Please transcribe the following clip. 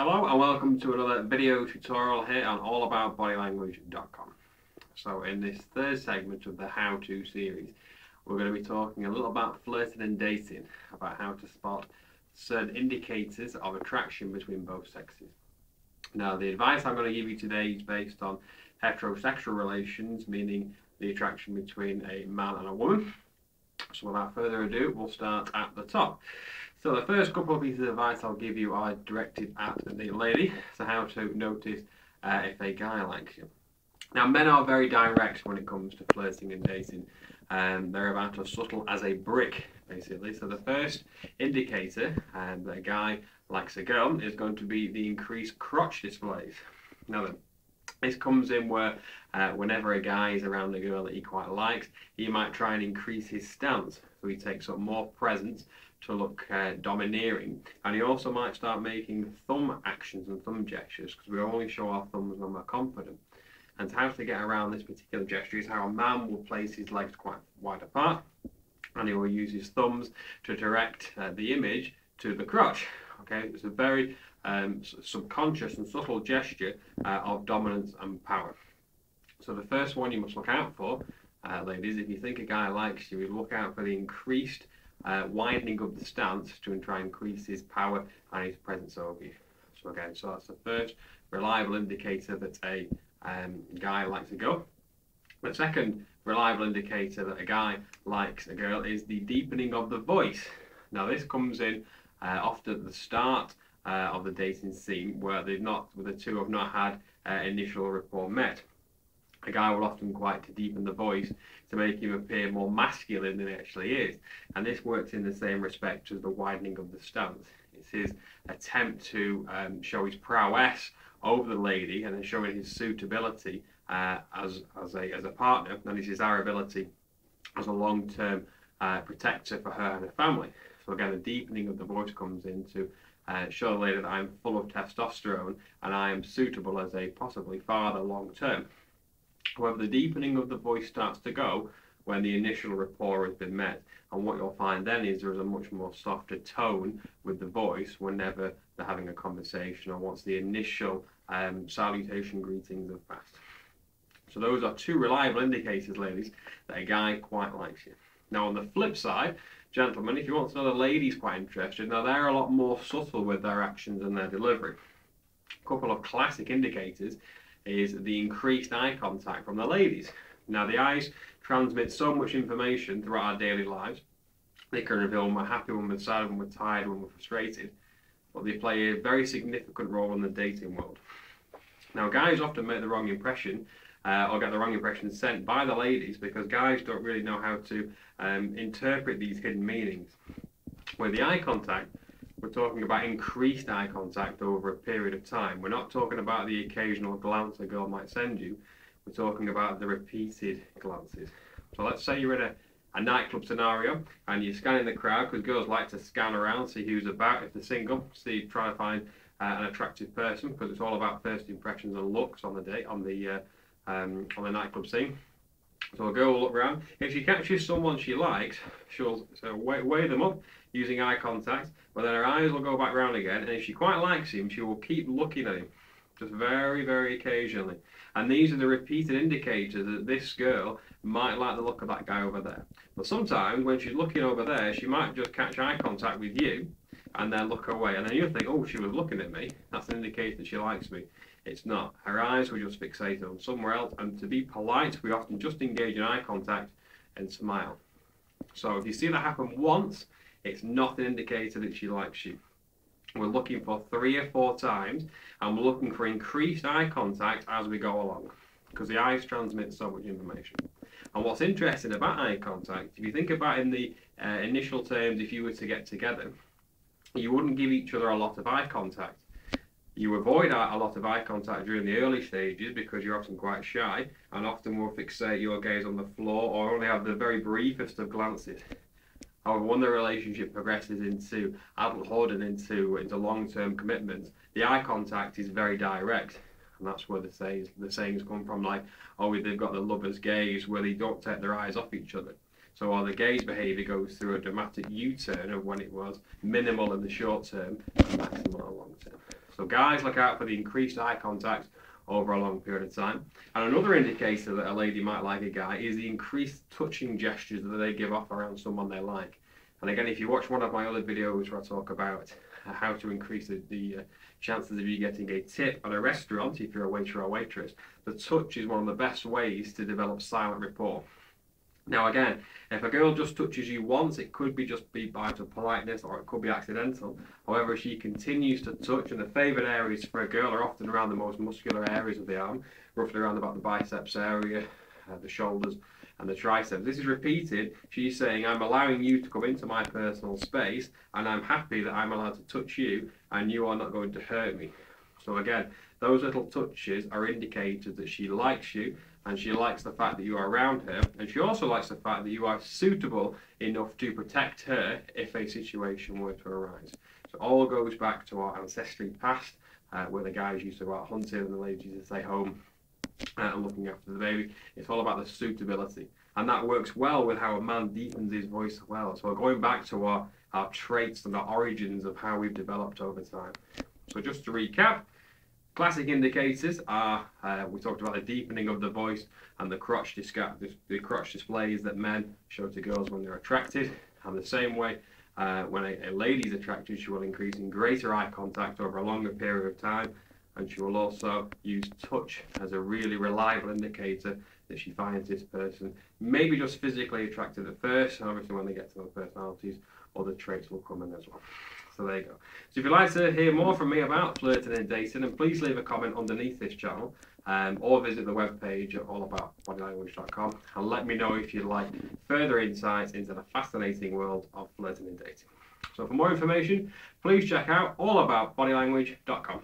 Hello and welcome to another video tutorial here on allaboutbodylanguage.com. So in this third segment of the how-to series, we're going to be talking a little about flirting and dating, about how to spot certain indicators of attraction between both sexes. Now the advice I'm going to give you today is based on heterosexual relations, meaning the attraction between a man and a woman. So without further ado, we'll start at the top. So the first couple of pieces of advice I'll give you are directed at the lady, so how to notice if a guy likes you. Now men are very direct when it comes to flirting and dating. They're about as subtle as a brick, basically. So the first indicator that a guy likes a girl is going to be the increased crotch displays. Now then, this comes in where whenever a guy is around a girl that he quite likes, he might try and increase his stance. So he takes up more presence to look domineering, and he also might start making thumb actions and thumb gestures, because we only show our thumbs when we're confident. And how to get around this particular gesture is how a man will place his legs quite wide apart, and he will use his thumbs to direct the image to the crotch. Okay, it's a very subconscious and subtle gesture of dominance and power. So the first one you must look out for, ladies, if you think a guy likes you, is look out for the increased widening of the stance to try and increase his power and his presence over you. So again, so that's the first reliable indicator that a guy likes a girl. The second reliable indicator that a guy likes a girl is the deepening of the voice. Now this comes in often at the start of the dating scene, where the two have not had initial rapport met. A guy will often quite deepen the voice to make him appear more masculine than he actually is. And this works in the same respect as the widening of the stance. It's his attempt to show his prowess over the lady and then showing his suitability as a partner, and his desirability as a long-term protector for her and her family. So again, the deepening of the voice comes in to show the lady that I'm full of testosterone and I am suitable as a possibly father long-term. However, the deepening of the voice starts to go when the initial rapport has been met, and what you'll find then is there is a much more softer tone with the voice whenever they're having a conversation or once the initial salutation greetings have passed. So those are two reliable indicators, ladies, that a guy quite likes you. Now on the flip side, gentlemen, if you want to know the ladies quite interested, now they're a lot more subtle with their actions and their delivery. A couple of classic indicators is the increased eye contact from the ladies. Now the eyes transmit so much information throughout our daily lives. They can reveal when we're happy, when we're sad, when we're tired, when we're frustrated, but they play a very significant role in the dating world. Now guys often make the wrong impression or get the wrong impression sent by the ladies because guys don't really know how to interpret these hidden meanings. With the eye contact, we're talking about increased eye contact over a period of time. We're not talking about the occasional glance a girl might send you. We're talking about the repeated glances. So let's say you're in a nightclub scenario and you're scanning the crowd, because girls like to scan around, see who's about, if they're single, try to find an attractive person, because it's all about first impressions and looks on the date, on the nightclub scene. So a girl will look around. If she catches someone she likes, she'll weigh them up using eye contact, but then her eyes will go back round again, and if she quite likes him, she will keep looking at him, just very, very occasionally. And these are the repeated indicators that this girl might like the look of that guy over there. But sometimes when she's looking over there, she might just catch eye contact with you and then look away, and then you'll think, oh, she was looking at me, that's an indicator that she likes me. It's not. Her eyes were just fixated on somewhere else, and to be polite, we often just engage in eye contact and smile. So if you see that happen once, it's not an indicator that she likes you. We're looking for 3 or 4 times, and we're looking for increased eye contact as we go along, because the eyes transmit so much information. And what's interesting about eye contact, if you think about in the initial terms, if you were to get together, you wouldn't give each other a lot of eye contact. You avoid a lot of eye contact during the early stages because you're often quite shy and often will fixate your gaze on the floor or only have the very briefest of glances. However, when the relationship progresses into adulthood and into long-term commitments, the eye contact is very direct, and that's where the sayings come from, like, oh, they've got the lover's gaze, where they don't take their eyes off each other. So while the gaze behaviour goes through a dramatic U-turn of when it was minimal in the short term and maximal in the long term. So guys, look out for the increased eye contact over a long period of time. And another indicator that a lady might like a guy is the increased touching gestures that they give off around someone they like. And again, if you watch one of my other videos where I talk about how to increase the chances of you getting a tip at a restaurant if you're a waiter or waitress, the touch is one of the best ways to develop silent rapport. Now again, if a girl just touches you once, it could be just be out of politeness or it could be accidental. However, if she continues to touch, and the favoured areas for a girl are often around the most muscular areas of the arm, roughly around about the biceps area, the shoulders and the triceps. This is repeated. She's saying, I'm allowing you to come into my personal space and I'm happy that I'm allowed to touch you and you are not going to hurt me. So again, those little touches are indicators that she likes you, and she likes the fact that you are around her, and she also likes the fact that you are suitable enough to protect her if a situation were to arise. So it all goes back to our ancestry past, where the guys used to go out hunting and the ladies used to stay home and looking after the baby. It's all about the suitability, and that works well with how a man deepens his voice as well. So going back to our traits and the origins of how we've developed over time. So just to recap, classic indicators are, we talked about the deepening of the voice and the crotch displays that men show to girls when they're attracted. And the same way, when a lady's attracted, she will increase in greater eye contact over a longer period of time, and she will also use touch as a really reliable indicator that she finds this person maybe just physically attractive at first, and obviously when they get to know personalities, other traits will come in as well. So there you go. So if you'd like to hear more from me about flirting and dating, then please leave a comment underneath this channel, or visit the webpage at allaboutbodylanguage.com and let me know if you'd like further insights into the fascinating world of flirting and dating. So for more information, please check out allaboutbodylanguage.com.